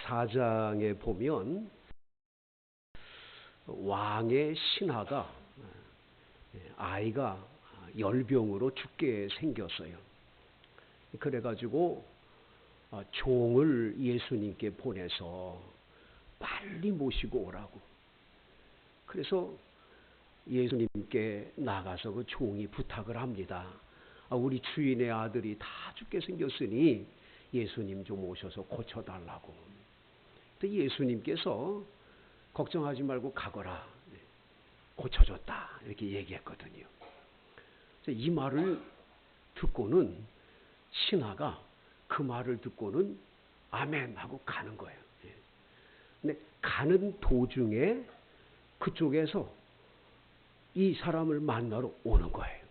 4장에 보면 왕의 신하가 아이가 열병으로 죽게 생겼어요. 그래가지고 종을 예수님께 보내서 빨리 모시고 오라고. 그래서 예수님께 나가서 그 종이 부탁을 합니다. 우리 주인의 아들이 다 죽게 생겼으니 예수님 좀 오셔서 고쳐달라고. 근데 예수님께서 걱정하지 말고 가거라. 고쳐줬다. 이렇게 얘기했거든요. 이 말을 듣고는 신하가 그 말을 듣고는 아멘 하고 가는 거예요. 근데 가는 도중에 그쪽에서 이 사람을 만나러 오는 거예요.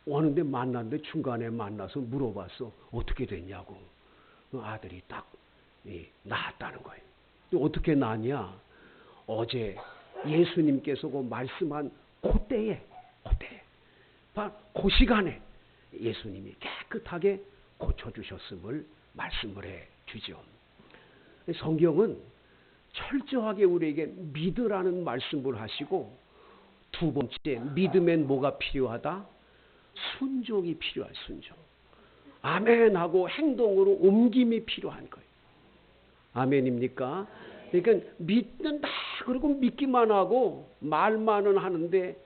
오는데 만났는데 중간에 만나서 물어봤어. 어떻게 됐냐고. 아들이 딱 낳았다는 거예요. 어떻게 낳았냐? 어제 예수님께서 그 말씀한 그때에 바로 그 시간에 예수님이 깨끗하게 고쳐주셨음을 말씀을 해 주죠. 성경은 철저하게 우리에게 믿으라는 말씀을 하시고, 두 번째, 믿음엔 뭐가 필요하다? 순종이 필요한 순종. 아멘하고 행동으로 옮김이 필요한 거예요. 아멘입니까? 그러니까 믿는다 그리고 믿기만 하고 말만은 하는데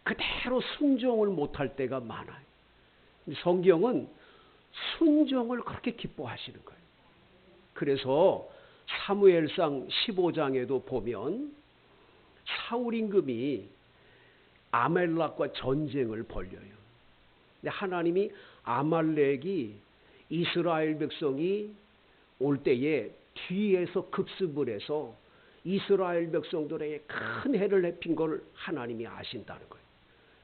그대로 순종을 못할 때가 많아요. 성경은 순종을 그렇게 기뻐하시는 거예요. 그래서 사무엘상 15장에도 보면 사울 임금이 아말렉과 전쟁을 벌여요. 근데 하나님이 아말렉이 이스라엘 백성이 올 때에 뒤에서 급습을 해서 이스라엘 백성들에게 큰 해를 입힌 걸 하나님이 아신다는 거예요.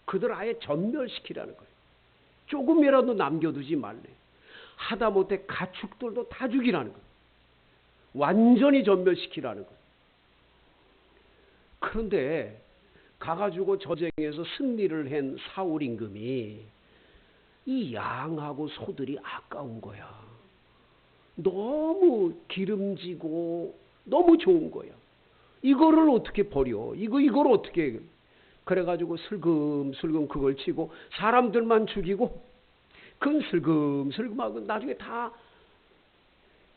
그들 아예 전멸시키라는 거예요. 조금이라도 남겨두지 말래. 하다못해 가축들도 다 죽이라는 거예요. 완전히 전멸시키라는 거예요. 그런데 가가지고 전쟁에서 승리를 한 사울 임금이 이 양하고 소들이 아까운 거야. 너무 기름지고 너무 좋은 거야. 이거를 어떻게 버려? 이걸 어떻게? 그래가지고 슬금슬금 그걸 치고 사람들만 죽이고 그건 슬금슬금하고 나중에 다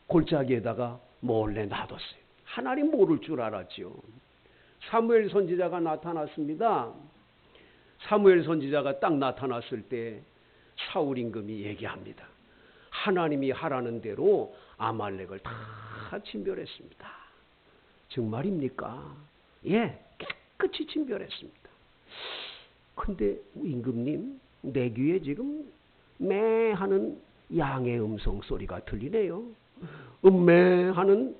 골짜기에다가 몰래 놔뒀어요. 하나님 모를 줄 알았죠. 사무엘 선지자가 나타났습니다. 사무엘 선지자가 딱 나타났을 때 사울 임금이 얘기합니다. 하나님이 하라는 대로 아말렉을 다 진멸했습니다. 정말입니까? 예, 깨끗이 진멸했습니다. 근데 임금님, 내 귀에 지금 매 하는 양의 음성 소리가 들리네요. 매 하는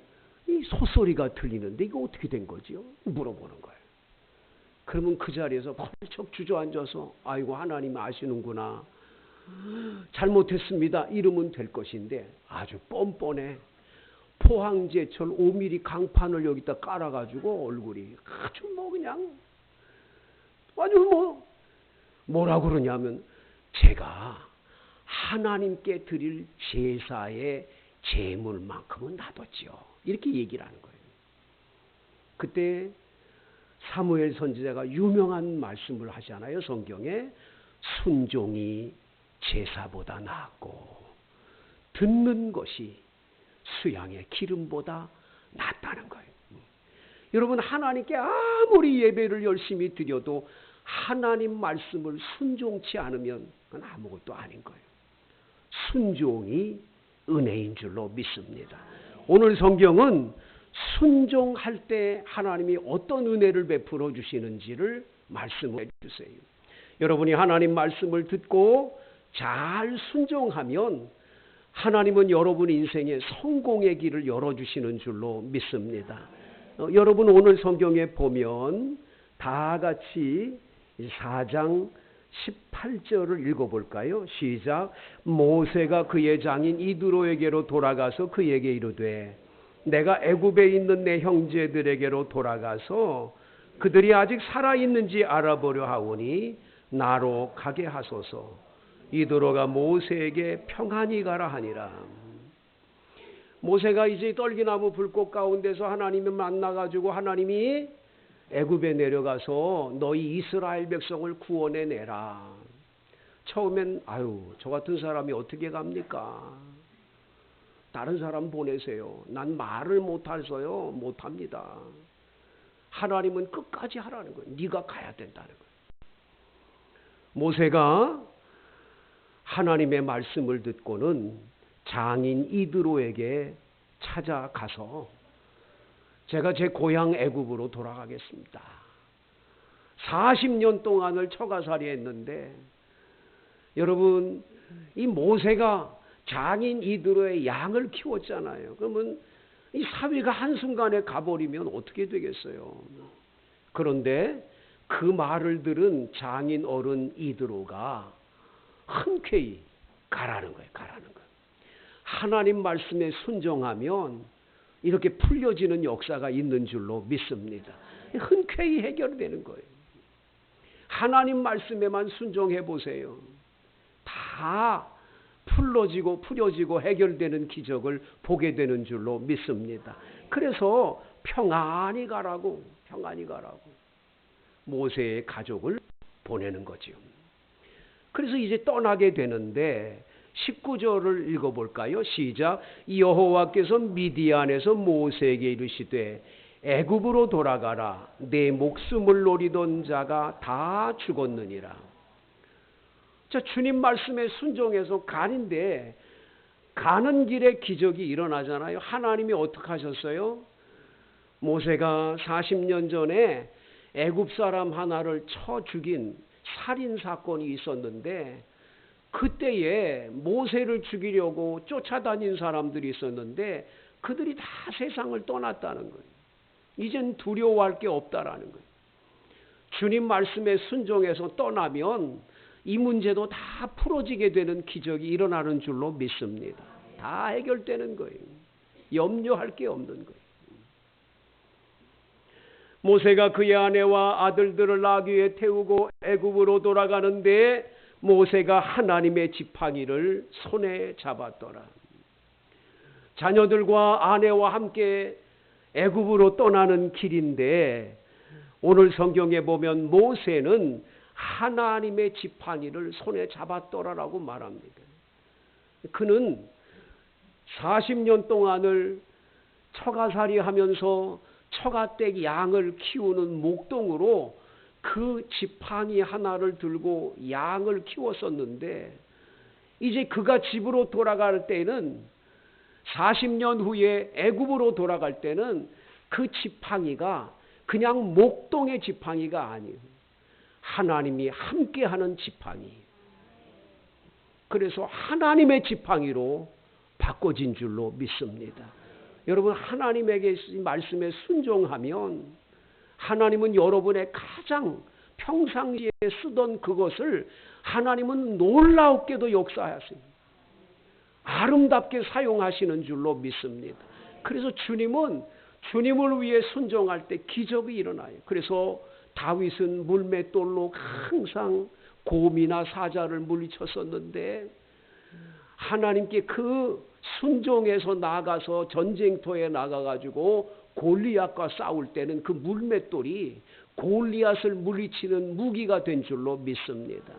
이 소소리가 들리는데 이거 어떻게 된 거지요? 물어보는 거예요. 그러면 그 자리에서 펄쩍 주저앉아서 아이고 하나님 아시는구나. 잘못했습니다. 이러면 될 것인데 아주 뻔뻔해. 포항제철 5mm 강판을 여기다 깔아가지고 얼굴이 아주 그냥 아주 뭐라 그러냐면 제가 하나님께 드릴 제사의 제물만큼은 놔뒀지요. 이렇게 얘기를 하는 거예요. 그때 사무엘 선지자가 유명한 말씀을 하잖아요. 성경에 순종이 제사보다 낫고 듣는 것이 수양의 기름보다 낫다는 거예요. 여러분 하나님께 아무리 예배를 열심히 드려도 하나님 말씀을 순종치 않으면 그건 아무것도 아닌 거예요. 순종이 은혜인 줄로 믿습니다. 오늘 성경은 순종할 때 하나님이 어떤 은혜를 베풀어 주시는지를 말씀해 주세요. 여러분이 하나님 말씀을 듣고 잘 순종하면 하나님은 여러분 인생의 성공의 길을 열어주시는 줄로 믿습니다. 여러분 오늘 성경에 보면 다 같이 4장 18절을 읽어볼까요? 시작. 모세가 그의 장인 이드로에게로 돌아가서 그에게 이르되 내가 애굽에 있는 내 형제들에게로 돌아가서 그들이 아직 살아있는지 알아보려 하오니 나로 가게 하소서. 이드로가 모세에게 평안히 가라 하니라. 모세가 이제 떨기나무 불꽃 가운데서 하나님을 만나가지고 하나님이 애굽에 내려가서 너희 이스라엘 백성을 구원해 내라. 처음엔 저 같은 사람이 어떻게 갑니까? 다른 사람 보내세요. 난 말을 못해서요. 못합니다. 하나님은 끝까지 하라는 거예요. 네가 가야 된다는 거예요. 모세가 하나님의 말씀을 듣고는 장인 이드로에게 찾아가서 제가 제 고향 애굽으로 돌아가겠습니다. 40년 동안을 처가살이 했는데 여러분 이 모세가 장인 이드로의 양을 키웠잖아요. 그러면 이 사위가 한순간에 가버리면 어떻게 되겠어요? 그런데 그 말을 들은 장인 어른 이드로가 흔쾌히 가라는 거예요. 가라는 거예요. 하나님 말씀에 순종하면 이렇게 풀려지는 역사가 있는 줄로 믿습니다. 흔쾌히 해결되는 거예요. 하나님 말씀에만 순종해 보세요. 다 풀어지고 해결되는 기적을 보게 되는 줄로 믿습니다. 그래서 평안히 가라고 모세의 가족을 보내는 거죠. 그래서 이제 떠나게 되는데 19절을 읽어볼까요? 시작. 여호와께서 미디안에서 모세에게 이르시되 애굽으로 돌아가라. 내 목숨을 노리던 자가 다 죽었느니라. 자, 주님 말씀에 순종해서 가는데 가는 길에 기적이 일어나잖아요. 하나님이 어떻게 하셨어요? 모세가 40년 전에 애굽 사람 하나를 쳐 죽인 살인 사건이 있었는데 그때에 모세를 죽이려고 쫓아다닌 사람들이 있었는데 그들이 다 세상을 떠났다는 거예요. 이젠 두려워할 게 없다라는 거예요. 주님 말씀에 순종해서 떠나면 이 문제도 다 풀어지게 되는 기적이 일어나는 줄로 믿습니다. 다 해결되는 거예요. 염려할 게 없는 거예요. 모세가 그의 아내와 아들들을 나귀에 태우고 애굽으로 돌아가는데 모세가 하나님의 지팡이를 손에 잡았더라. 자녀들과 아내와 함께 애굽으로 떠나는 길인데 오늘 성경에 보면 모세는 하나님의 지팡이를 손에 잡았더라라고 말합니다. 그는 40년 동안을 처가살이 하면서 처가댁 양을 키우는 목동으로 그 지팡이 하나를 들고 양을 키웠었는데 이제 그가 집으로 돌아갈 때는 40년 후에 애굽으로 돌아갈 때는 그 지팡이가 그냥 목동의 지팡이가 아니에요. 하나님이 함께하는 지팡이. 그래서 하나님의 지팡이로 바꿔진 줄로 믿습니다. 여러분 하나님에게 말씀에 순종하면 하나님은 여러분의 가장 평상시에 쓰던 그것을 하나님은 놀라웠게도 역사하세요. 아름답게 사용하시는 줄로 믿습니다. 그래서 주님은 주님을 위해 순종할 때 기적이 일어나요. 그래서 다윗은 물맷돌로 항상 곰이나 사자를 물리쳤었는데 하나님께 그 순종해서 나가서 전쟁터에 나가가지고 골리앗과 싸울 때는 그 물맷돌이 골리앗을 물리치는 무기가 된 줄로 믿습니다.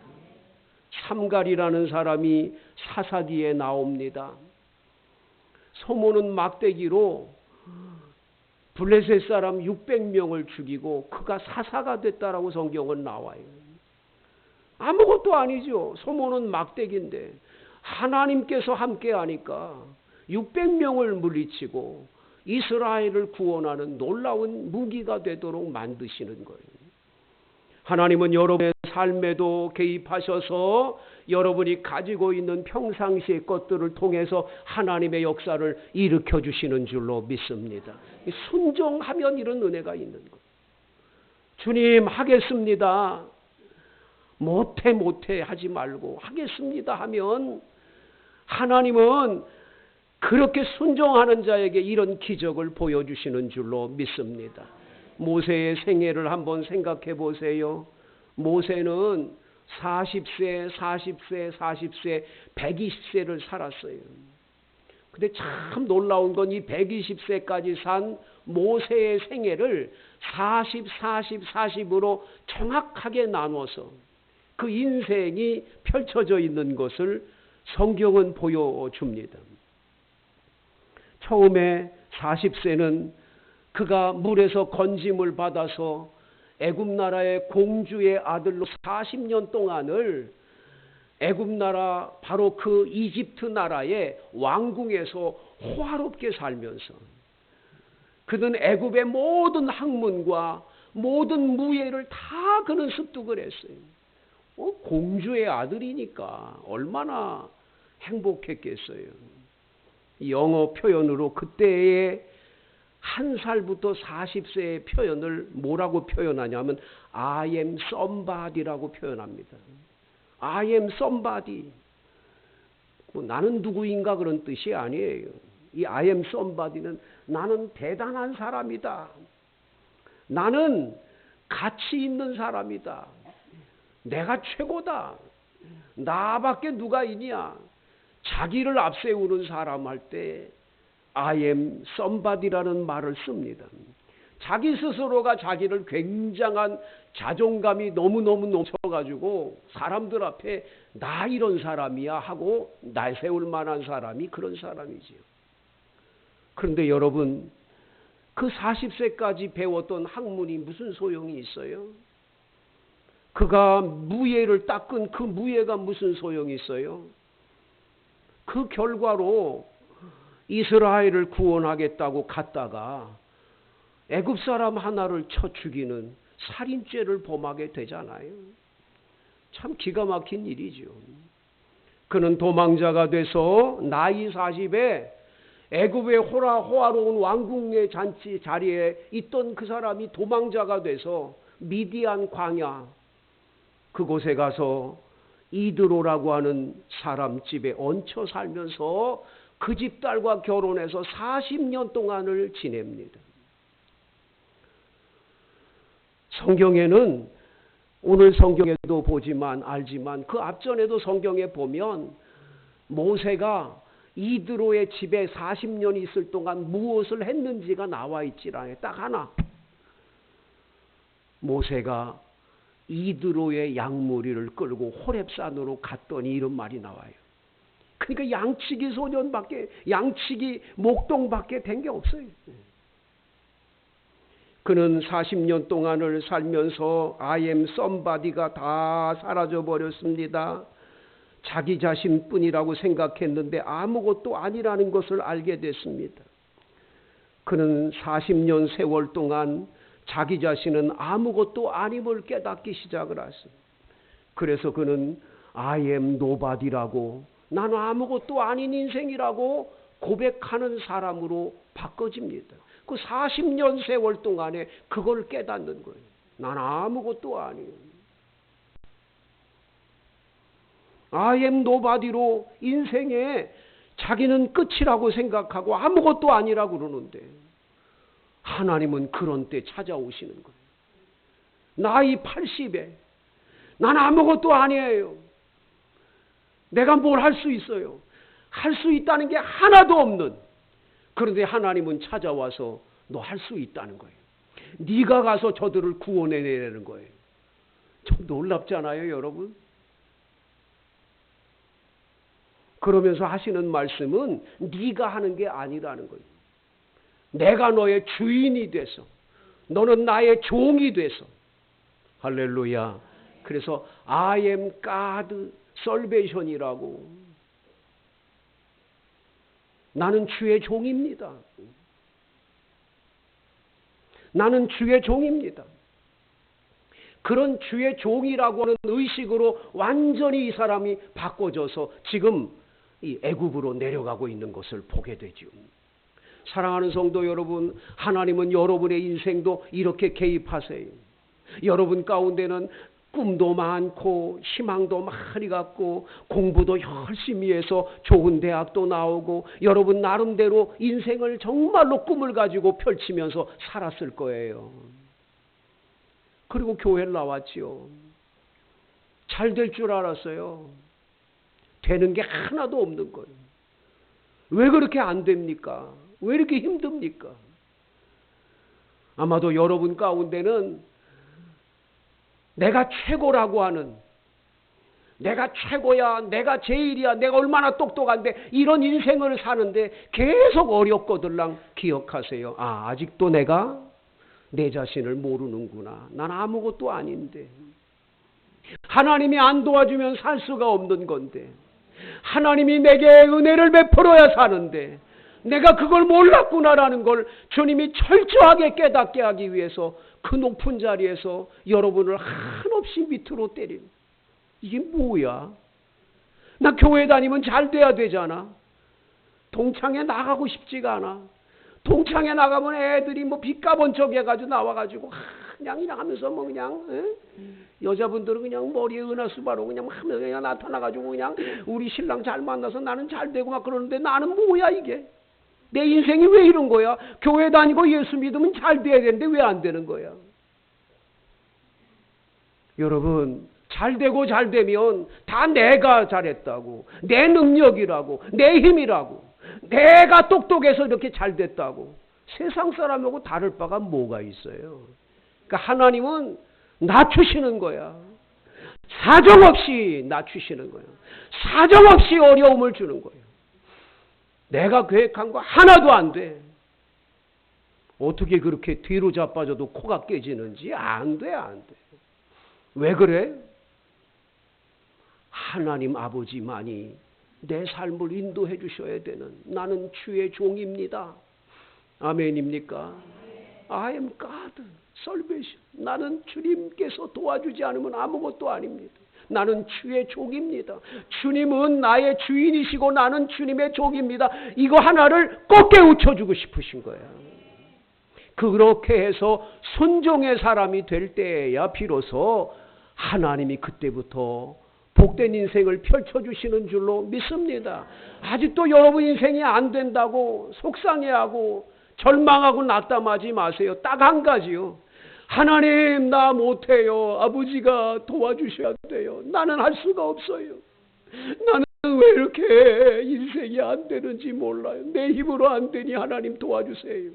삼갈이라는 사람이 사사기에 나옵니다. 소모는 막대기로 블레셋 사람 600명을 죽이고 그가 사사가 됐다라고 성경은 나와요. 아무것도 아니죠. 소모는 막대기인데 하나님께서 함께하니까 600명을 물리치고 이스라엘을 구원하는 놀라운 무기가 되도록 만드시는 거예요. 하나님은 여러분의 삶에도 개입하셔서 여러분이 가지고 있는 평상시의 것들을 통해서 하나님의 역사를 일으켜 주시는 줄로 믿습니다. 순종하면 이런 은혜가 있는 거예요. 주님 하겠습니다. 못해 하지 말고 하겠습니다 하면 하나님은 그렇게 순종하는 자에게 이런 기적을 보여주시는 줄로 믿습니다. 모세의 생애를 한번 생각해 보세요. 모세는 40세, 120세를 살았어요. 근데 참 놀라운 건 이 120세까지 산 모세의 생애를 40, 40, 40으로 정확하게 나눠서 그 인생이 펼쳐져 있는 것을 성경은 보여줍니다. 처음에 40세는 그가 물에서 건짐을 받아서 애굽 나라의 공주의 아들로 40년 동안을 애굽 나라 바로 그 이집트 나라의 왕궁에서 호화롭게 살면서 그는 애굽의 모든 학문과 모든 무예를 다 그는 습득을 했어요. 공주의 아들이니까 얼마나 행복했겠어요. 영어 표현으로 그때의 1살부터 40세의 표현을 뭐라고 표현하냐면 I am somebody라고 표현합니다. I am somebody. 나는 누구인가 그런 뜻이 아니에요. 이 I am somebody는 나는 대단한 사람이다. 나는 가치 있는 사람이다. 내가 최고다. 나밖에 누가 있냐. 자기를 앞세우는 사람 할 때 I am somebody라는 말을 씁니다. 자기 스스로가 자기를 굉장한 자존감이 너무너무 넘쳐가지고 사람들 앞에 나 이런 사람이야 하고 내세울 만한 사람이 그런 사람이지요. 그런데 여러분, 그 40세까지 배웠던 학문이 무슨 소용이 있어요? 그가 무예를 닦은 그 무예가 무슨 소용이 있어요? 그 결과로 이스라엘을 구원하겠다고 갔다가 애굽 사람 하나를 쳐 죽이는 살인죄를 범하게 되잖아요. 참 기가 막힌 일이죠. 그는 도망자가 돼서 나이 40에 애굽의 호화로운 왕궁의 잔치 자리에 있던 그 사람이 도망자가 돼서 미디안 광야 그곳에 가서 이드로라고 하는 사람 집에 얹혀 살면서 그 집 딸과 결혼해서 40년 동안을 지냅니다. 성경에는 오늘 성경에도 보지만 알지만 그 앞전에도 성경에 보면 모세가 이드로의 집에 40년 있을 동안 무엇을 했는지가 나와 있질 않아요. 딱 하나. 모세가 이드로의 양무리를 끌고 호렙산으로 갔더니 이런 말이 나와요. 그러니까 양치기 소년밖에, 양치기 목동밖에 된 게 없어요. 그는 40년 동안을 살면서 I am somebody가 다 사라져 버렸습니다. 자기 자신뿐이라고 생각했는데 아무것도 아니라는 것을 알게 됐습니다. 그는 40년 세월 동안 자기 자신은 아무것도 아님을 깨닫기 시작을 했습니다. 그래서 그는 I am nobody라고, 나는 아무것도 아닌 인생이라고 고백하는 사람으로 바꿔집니다. 그 40년 세월 동안에 그걸 깨닫는 거예요. 난 아무것도 아니에요. I am nobody로 인생에 자기는 끝이라고 생각하고 아무것도 아니라고 그러는데 하나님은 그런 때 찾아오시는 거예요. 나이 80에 난 아무것도 아니에요. 내가 뭘 할 수 있어요? 할 수 있다는 게 하나도 없는. 그런데 하나님은 찾아와서 너 할 수 있다는 거예요. 네가 가서 저들을 구원해내라는 거예요. 좀 놀랍잖아요, 여러분. 그러면서 하시는 말씀은 네가 하는 게 아니라는 거예요. 내가 너의 주인이 돼서 너는 나의 종이 돼서. 할렐루야. 그래서 I am God salvation이라고. 나는 주의 종입니다. 나는 주의 종입니다. 그런 주의 종이라고 하는 의식으로 완전히 이 사람이 바꿔져서 지금 이 애굽으로 내려가고 있는 것을 보게 되죠. 사랑하는 성도 여러분, 하나님은 여러분의 인생도 이렇게 개입하세요. 여러분 가운데는 꿈도 많고 희망도 많이 갖고 공부도 열심히 해서 좋은 대학도 나오고 여러분 나름대로 인생을 정말로 꿈을 가지고 펼치면서 살았을 거예요. 그리고 교회를 나왔지요. 잘 될 줄 알았어요. 되는 게 하나도 없는 거예요. 왜 그렇게 안 됩니까? 왜 이렇게 힘듭니까? 아마도 여러분 가운데는 내가 최고라고 하는, 내가 최고야, 내가 제일이야, 내가 얼마나 똑똑한데 이런 인생을 사는데 계속 어렵거들랑 기억하세요. 아, 아직도 내가 내 자신을 모르는구나. 난 아무것도 아닌데. 하나님이 안 도와주면 살 수가 없는 건데, 하나님이 내게 은혜를 베풀어야 사는데 내가 그걸 몰랐구나라는 걸 주님이 철저하게 깨닫게 하기 위해서 그 높은 자리에서 여러분을 한없이 밑으로 때립니다. 이게 뭐야? 나 교회 다니면 잘 돼야 되잖아. 동창회 나가고 싶지가 않아. 동창회 나가면 애들이 뭐 빚가번쩍 해가지고 나와가지고 그냥 하면서 뭐 그냥 여자분들은 그냥 머리에 은하수 바르고 그냥 하면서 그냥 나타나가지고 그냥 우리 신랑 잘 만나서 나는 잘 되고 막 그러는데 나는 뭐야 이게? 내 인생이 왜 이런 거야? 교회 다니고 예수 믿으면 잘 돼야 되는데 왜 안 되는 거야? 여러분, 잘 되고 잘 되면 다 내가 잘했다고, 내 능력이라고, 내 힘이라고, 내가 똑똑해서 이렇게 잘 됐다고. 세상 사람하고 다를 바가 뭐가 있어요? 그러니까 하나님은 낮추시는 거야. 사정없이 낮추시는 거야. 사정없이 어려움을 주는 거예요. 내가 계획한 거 하나도 안 돼. 어떻게 그렇게 뒤로 자빠져도 코가 깨지는지 안 돼, 안 돼. 왜 그래? 하나님 아버지만이 내 삶을 인도해 주셔야 되는, 나는 주의 종입니다. 아멘입니까? I am God, salvation. 나는 주님께서 도와주지 않으면 아무것도 아닙니다. 나는 주의 종입니다. 주님은 나의 주인이시고 나는 주님의 종입니다. 이거 하나를 꼭 깨우쳐주고 싶으신 거예요. 그렇게 해서 순종의 사람이 될 때야 비로소 하나님이 그때부터 복된 인생을 펼쳐주시는 줄로 믿습니다. 아직도 여러분 인생이 안 된다고 속상해하고 절망하고 낙담하지 마세요. 딱 한 가지요. 하나님, 나 못해요. 아버지가 도와주셔야 돼요. 나는 할 수가 없어요. 나는 왜 이렇게 인생이 안 되는지 몰라요. 내 힘으로 안 되니 하나님 도와주세요.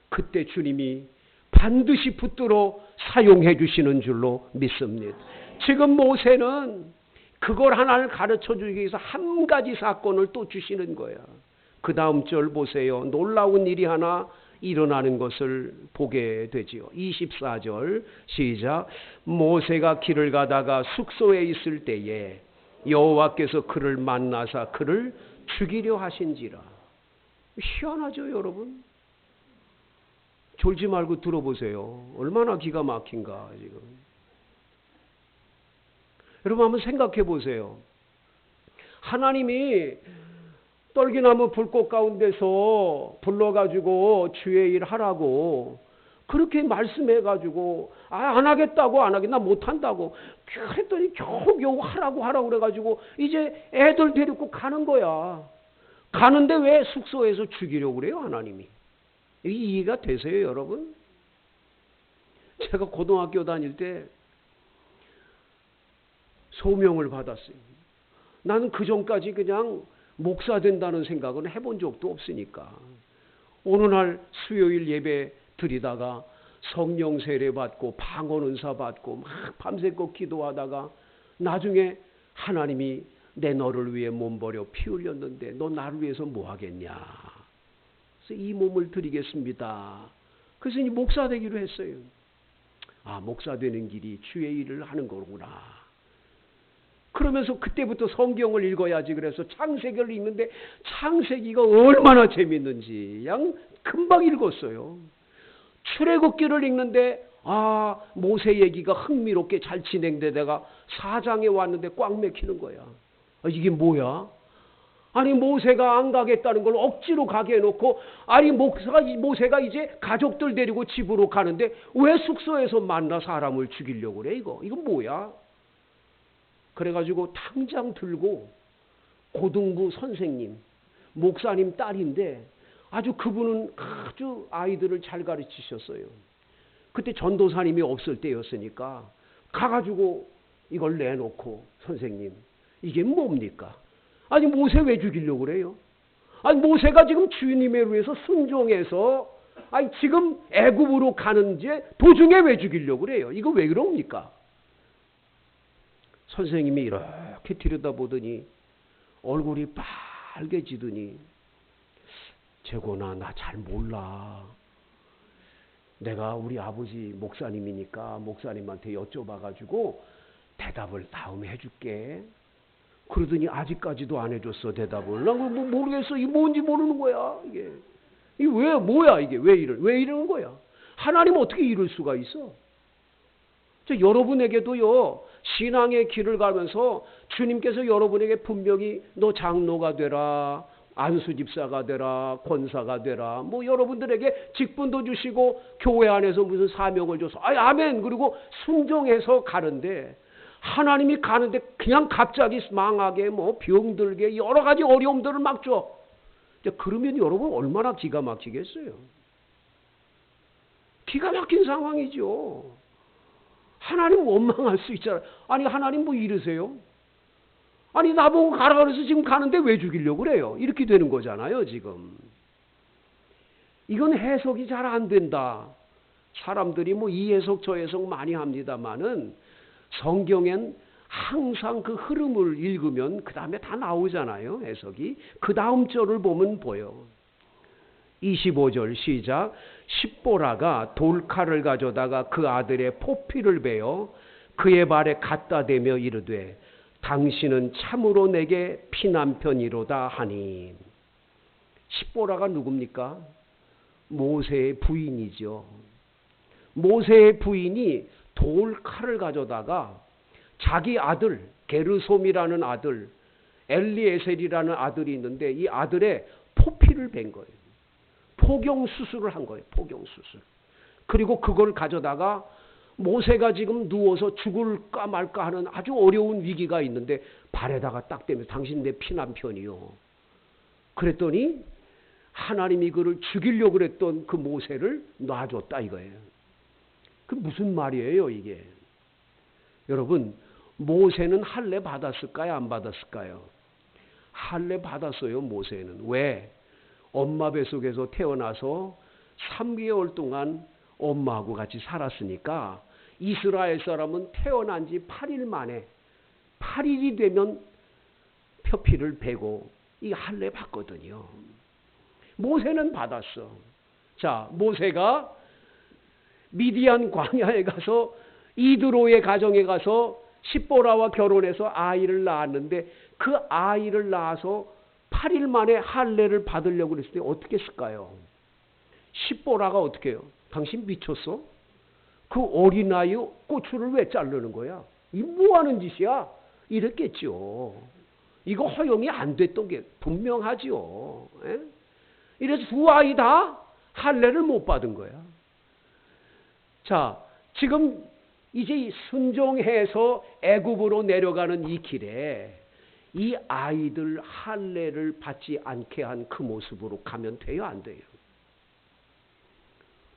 그때 주님이 반드시 붙들어 사용해 주시는 줄로 믿습니다. 지금 모세는 그걸 하나를 가르쳐 주기 위해서 한 가지 사건을 또 주시는 거야. 그 다음 절 보세요. 놀라운 일이 하나 일어나는 것을 보게 되지요. 24절 시작. 모세가 길을 가다가 숙소에 있을 때에 여호와께서 그를 만나사 그를 죽이려 하신지라. 희한하죠, 여러분? 졸지 말고 들어보세요. 얼마나 기가 막힌가 지금. 여러분 한번 생각해 보세요. 하나님이 떨기나무 불꽃 가운데서 불러가지고 주의 일 하라고 그렇게 말씀해가지고 안 하겠다고 안 하겠다 못한다고 그랬더니 겨우 하라고 그래가지고 이제 애들 데리고 가는 거야. 가는데 왜 숙소에서 죽이려고 그래요 하나님이? 이해가 되세요 여러분? 제가 고등학교 다닐 때 소명을 받았어요. 나는 그 전까지 그냥 목사 된다는 생각은 해본 적도 없으니까. 어느 날 수요일 예배 드리다가 성령 세례 받고 방언 은사 받고 막 밤새껏 기도하다가 나중에 하나님이 내 너를 위해 몸 버려 피 흘렸는데 너 나를 위해서 뭐 하겠냐. 그래서 이 몸을 드리겠습니다. 그래서 이제 목사 되기로 했어요. 아, 목사 되는 길이 주의 일을 하는 거구나. 그러면서 그때부터 성경을 읽어야지 그래서 창세기를 읽는데 창세기가 얼마나 재밌는지 그냥 금방 읽었어요. 출애굽기를 읽는데 모세 얘기가 흥미롭게 잘 진행되다가 4장에 왔는데 꽉 맥히는 거야. 이게 뭐야? 아니 모세가 안 가겠다는 걸 억지로 가게 해놓고 아니 모세가 이제 가족들 데리고 집으로 가는데 왜 숙소에서 만나 사람을 죽이려고 그래 이건 뭐야? 그래가지고 당장 들고 고등부 선생님, 목사님 딸인데 아주 그분은 아주 아이들을 잘 가르치셨어요. 그때 전도사님이 없을 때였으니까 가가지고 이걸 내놓고 선생님 이게 뭡니까? 아니 모세 왜 죽이려고 그래요? 아니 모세가 지금 주님에 위해서 순종해서 아니 지금 애굽으로 가는지 도중에 왜 죽이려고 그래요? 이거 왜 그럽니까? 선생님이 이렇게 들여다보더니 얼굴이 빨개지더니 재곤아 나 잘 몰라. 내가 우리 아버지 목사님이니까 목사님한테 여쭤봐가지고 대답을 다음에 해줄게. 그러더니 아직까지도 안 해줬어 대답을. 나 뭐 모르겠어. 이게 뭔지 모르는 거야. 이게 왜 뭐야 이게 왜 이러는 거야? 하나님 어떻게 이럴 수가 있어? 여러분에게도요 신앙의 길을 가면서 주님께서 여러분에게 분명히 너 장로가 되라, 안수집사가 되라, 권사가 되라, 뭐 여러분들에게 직분도 주시고 교회 안에서 무슨 사명을 줘서 아멘 그리고 순종해서 가는데 하나님이 가는데 그냥 갑자기 망하게 뭐 병들게 여러 가지 어려움들을 막 줘. 그러면 여러분 얼마나 기가 막히겠어요. 기가 막힌 상황이죠. 하나님 원망할 수 있잖아요. 아니 하나님 뭐 이러세요? 아니 나보고 가라 그래서 지금 가는데 왜 죽이려고 그래요? 이렇게 되는 거잖아요 지금. 이건 해석이 잘 안 된다. 사람들이 뭐 이 해석 저 해석 많이 합니다마는 성경엔 항상 그 흐름을 읽으면 그 다음에 다 나오잖아요 해석이. 그 다음 절을 보면 보여. 25절 시작. 십보라가 돌칼을 가져다가 그 아들의 포피를 베어 그의 발에 갖다 대며 이르되 당신은 참으로 내게 피남편이로다 하니. 십보라가 누굽니까? 모세의 부인이죠. 모세의 부인이 돌칼을 가져다가 자기 아들 게르솜이라는 아들 엘리에셀이라는 아들이 있는데 이 아들의 포피를 벤 거예요. 포경수술을 한 거예요. 포경수술. 그리고 그걸 가져다가 모세가 지금 누워서 죽을까 말까 하는 아주 어려운 위기가 있는데 발에다가 딱 대면서 당신 내 피남편이요. 그랬더니 하나님이 그를 죽이려고 그랬던 그 모세를 놔줬다 이거예요. 그 무슨 말이에요 이게? 여러분 모세는 할례 받았을까요? 안 받았을까요? 할례 받았어요 모세는. 왜? 엄마 뱃속에서 태어나서 3개월 동안 엄마하고 같이 살았으니까 이스라엘 사람은 태어난 지 8일 만에 8일이 되면 표피를 베고 이 할례 받거든요. 모세는 받았어. 자, 모세가 미디안 광야에 가서 이드로의 가정에 가서 십보라와 결혼해서 아이를 낳았는데 그 아이를 낳아서 8일 만에 할례를 받으려고 그랬을 때 어떻게 했을까요? 십보라가 어떻게 해요? 당신 미쳤어? 그 어린아이 꼬추를 왜 자르는 거야? 이 뭐하는 짓이야? 이랬겠죠. 이거 허용이 안 됐던 게 분명하죠. 에? 이래서 두 아이 다 할례를 못 받은 거야. 자, 지금 이제 순종해서 애굽으로 내려가는 이 길에 이 아이들 할례를 받지 않게 한 그 모습으로 가면 돼요, 안 돼요?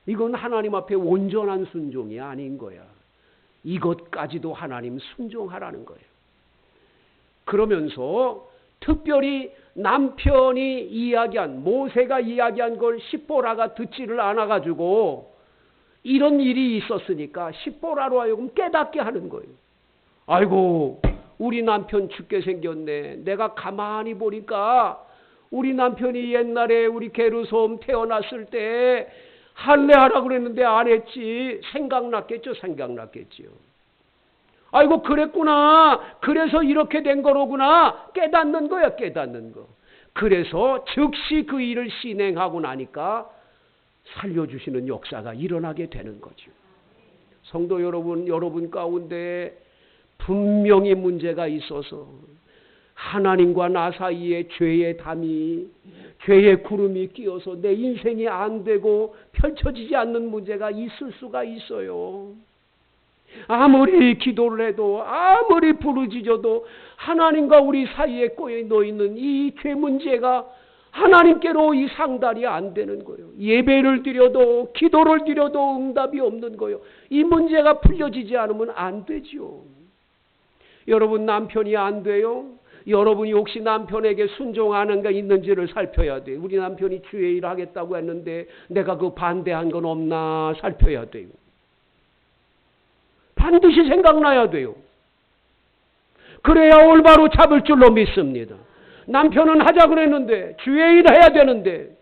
이건 하나님 앞에 온전한 순종이 아닌 거야. 이것까지도 하나님 순종하라는 거예요. 그러면서 특별히 남편이 이야기한 모세가 이야기한 걸 십보라가 듣지를 않아가지고 이런 일이 있었으니까 십보라로 하여금 깨닫게 하는 거예요. 아이고 우리 남편 죽게 생겼네. 내가 가만히 보니까 우리 남편이 옛날에 우리 게르솜 태어났을 때 할례하라고 그랬는데 안 했지. 생각났겠죠. 아이고 그랬구나. 그래서 이렇게 된 거로구나. 깨닫는 거야. 깨닫는 거. 그래서 즉시 그 일을 실행하고 나니까 살려주시는 역사가 일어나게 되는 거죠. 성도 여러분 가운데 분명히 문제가 있어서 하나님과 나 사이에 죄의 담이, 죄의 구름이 끼어서 내 인생이 안 되고 펼쳐지지 않는 문제가 있을 수가 있어요. 아무리 기도를 해도 아무리 부르짖어도 하나님과 우리 사이에 꼬여 놓이는 이 죄 문제가 하나님께로 이 상달이 안 되는 거예요. 예배를 드려도 기도를 드려도 응답이 없는 거예요. 이 문제가 풀려지지 않으면 안 되죠. 여러분 남편이 안 돼요? 여러분이 혹시 남편에게 순종하는 게 있는지를 살펴야 돼요. 우리 남편이 주의 일을 하겠다고 했는데 내가 그 반대한 건 없나 살펴야 돼요. 반드시 생각나야 돼요. 그래야 올바로 잡을 줄로 믿습니다. 남편은 하자 그랬는데 주의 일 해야 되는데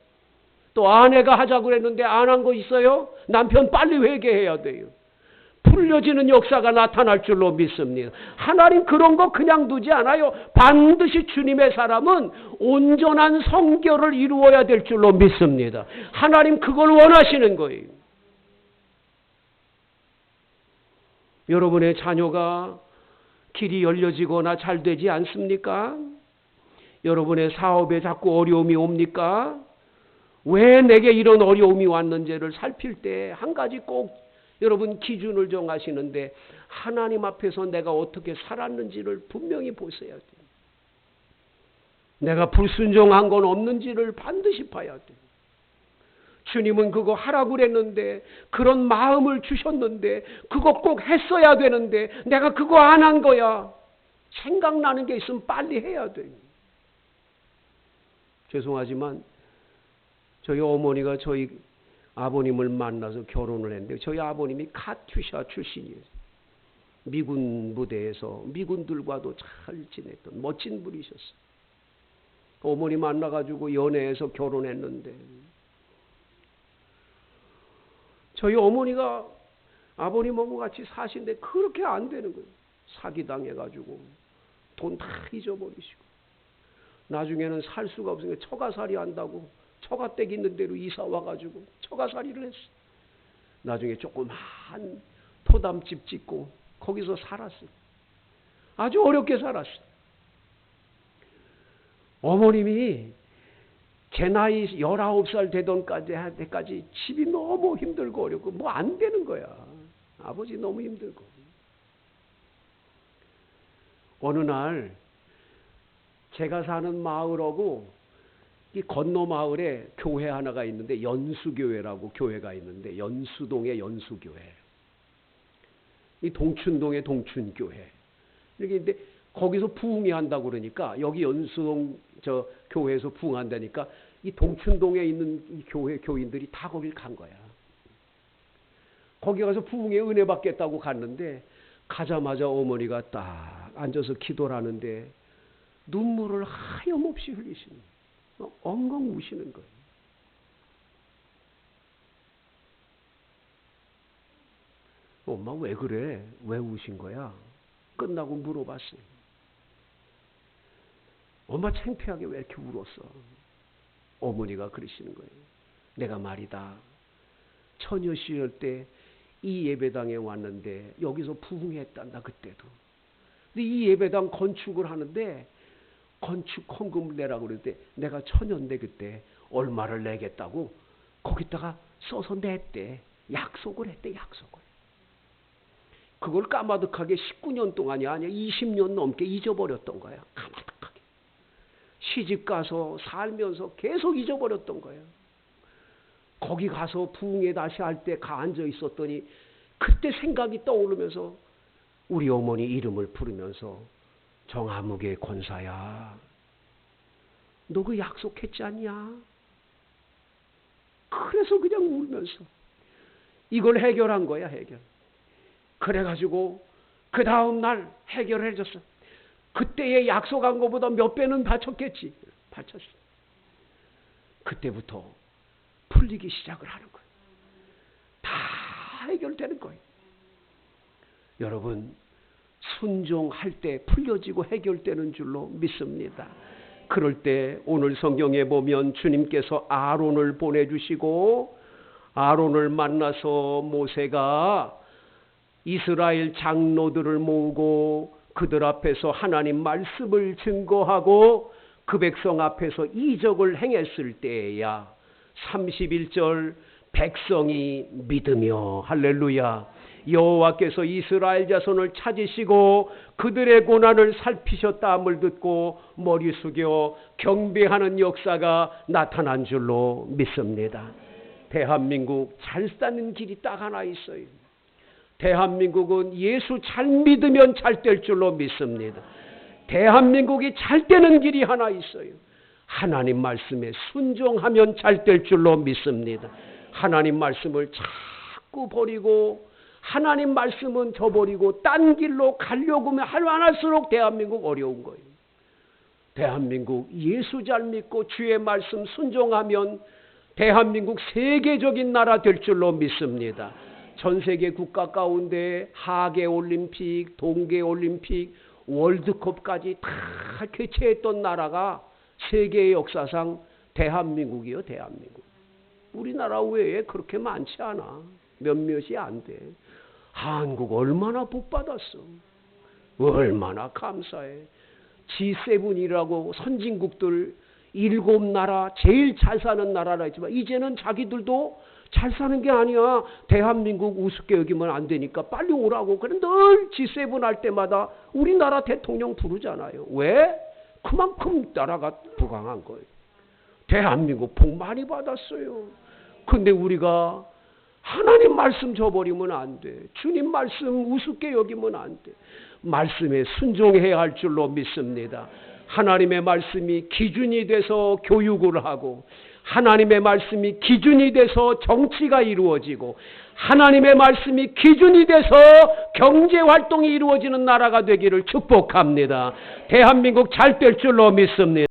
또 아내가 하자 그랬는데 안 한 거 있어요? 남편 빨리 회개해야 돼요. 풀려지는 역사가 나타날 줄로 믿습니다. 하나님 그런 거 그냥 두지 않아요. 반드시 주님의 사람은 온전한 성결을 이루어야 될 줄로 믿습니다. 하나님 그걸 원하시는 거예요. 여러분의 자녀가 길이 열려지거나 잘 되지 않습니까? 여러분의 사업에 자꾸 어려움이 옵니까? 왜 내게 이런 어려움이 왔는지를 살필 때 한 가지 꼭 여러분 기준을 정하시는데 하나님 앞에서 내가 어떻게 살았는지를 분명히 보셔야 돼요. 내가 불순종한 건 없는지를 반드시 봐야 돼요. 주님은 그거 하라고 그랬는데 그런 마음을 주셨는데 그거 꼭 했어야 되는데 내가 그거 안 한 거야. 생각나는 게 있으면 빨리 해야 돼요. 죄송하지만 저희 어머니가 저희 아버님을 만나서 결혼을 했는데 저희 아버님이 카투샤 출신이에요. 미군 부대에서 미군들과도 잘 지냈던 멋진 분이셨어요. 어머니 만나가지고 연애해서 결혼했는데 저희 어머니가 아버님하고 같이 사신데 그렇게 안 되는 거예요. 사기당해가지고 돈 다 잊어버리시고 나중에는 살 수가 없으니까 처가살이 한다고 처가댁 있는 데로 이사 와가지고 처가살이를 했어요. 나중에 조그만 토담집 짓고 거기서 살았어요. 아주 어렵게 살았어요. 어머님이 제 나이 19살 되던 때까지 집이 너무 힘들고 어렵고 뭐 안 되는 거야. 아버지 너무 힘들고. 어느 날 제가 사는 마을하고 이 건너 마을에 교회 하나가 있는데 연수교회라고 교회가 있는데 연수동의 연수교회. 이 동춘동의 동춘교회. 이렇게 있는데 거기서 부흥회 한다고 그러니까 여기 연수동 저 교회에서 부흥한다니까 이 동춘동에 있는 이 교회 교인들이 다 거길 간 거야. 거기 가서 부흥회 은혜 받겠다고 갔는데 가자마자 어머니가 딱 앉아서 기도를 하는데 눈물을 하염없이 흘리시는 거예요. 엉엉 우시는 거예요. 엄마 왜 그래? 왜 우신 거야? 끝나고 물어봤어요. 엄마 창피하게 왜 이렇게 울었어? 어머니가 그러시는 거예요. 내가 말이다. 처녀 시절 때 이 예배당에 왔는데 여기서 부흥했단다 그때도. 근데 이 예배당 건축을 하는데 건축 헌금을 내라고 그랬는데 내가 처녀인데 그때 얼마를 내겠다고 거기다가 써서 냈대. 약속을 했대. 약속을. 그걸 까마득하게 19년 동안이 아니야 20년 넘게 잊어버렸던 거야. 까마득하게. 시집 가서 살면서 계속 잊어버렸던 거야. 거기 가서 부흥회 다시 할 때 가 앉아 있었더니 그때 생각이 떠오르면서 우리 어머니 이름을 부르면서 정아무개 권사야 너 그 약속했지 않냐? 그래서 그냥 울면서 이걸 해결한 거야. 해결. 그래가지고 그 다음 날 해결해 줬어. 그때의 약속한 것보다 몇 배는 바쳤겠지. 바쳤어. 그때부터 풀리기 시작을 하는 거예요. 다 해결되는 거예요. 여러분 순종할 때 풀려지고 해결되는 줄로 믿습니다. 그럴 때 오늘 성경에 보면 주님께서 아론을 보내주시고 아론을 만나서 모세가 이스라엘 장로들을 모으고 그들 앞에서 하나님 말씀을 증거하고 그 백성 앞에서 이적을 행했을 때에야 31절 백성이 믿으며 할렐루야 여호와께서 이스라엘 자손을 찾으시고 그들의 고난을 살피셨다함을 듣고 머리 숙여 경배하는 역사가 나타난 줄로 믿습니다. 대한민국 잘 사는 길이 딱 하나 있어요. 대한민국은 예수 잘 믿으면 잘 될 줄로 믿습니다. 대한민국이 잘 되는 길이 하나 있어요. 하나님 말씀에 순종하면 잘 될 줄로 믿습니다. 하나님 말씀을 자꾸 버리고 하나님 말씀은 저버리고 딴 길로 가려고 하면 할수록 대한민국 어려운 거예요. 대한민국 예수 잘 믿고 주의 말씀 순종하면 대한민국 세계적인 나라 될 줄로 믿습니다. 전 세계 국가 가운데 하계올림픽, 동계올림픽, 월드컵까지 다 개최했던 나라가 세계의 역사상 대한민국이요, 대한민국. 우리나라 외에 그렇게 많지 않아. 몇몇이 안 돼. 한국 얼마나 복 받았어. 얼마나 감사해. G7이라고 선진국들 7나라 제일 잘 사는 나라라 했지만 이제는 자기들도 잘 사는 게 아니야. 대한민국 우습게 여기면 안 되니까 빨리 오라고. 그래 늘 G7 할 때마다 우리나라 대통령 부르잖아요. 왜? 그만큼 나라가 부강한 거예요. 대한민국 복 많이 받았어요. 근데 우리가 하나님 말씀 저버리면 안 돼. 주님 말씀 우습게 여기면 안 돼. 말씀에 순종해야 할 줄로 믿습니다. 하나님의 말씀이 기준이 돼서 교육을 하고 하나님의 말씀이 기준이 돼서 정치가 이루어지고 하나님의 말씀이 기준이 돼서 경제활동이 이루어지는 나라가 되기를 축복합니다. 대한민국 잘 될 줄로 믿습니다.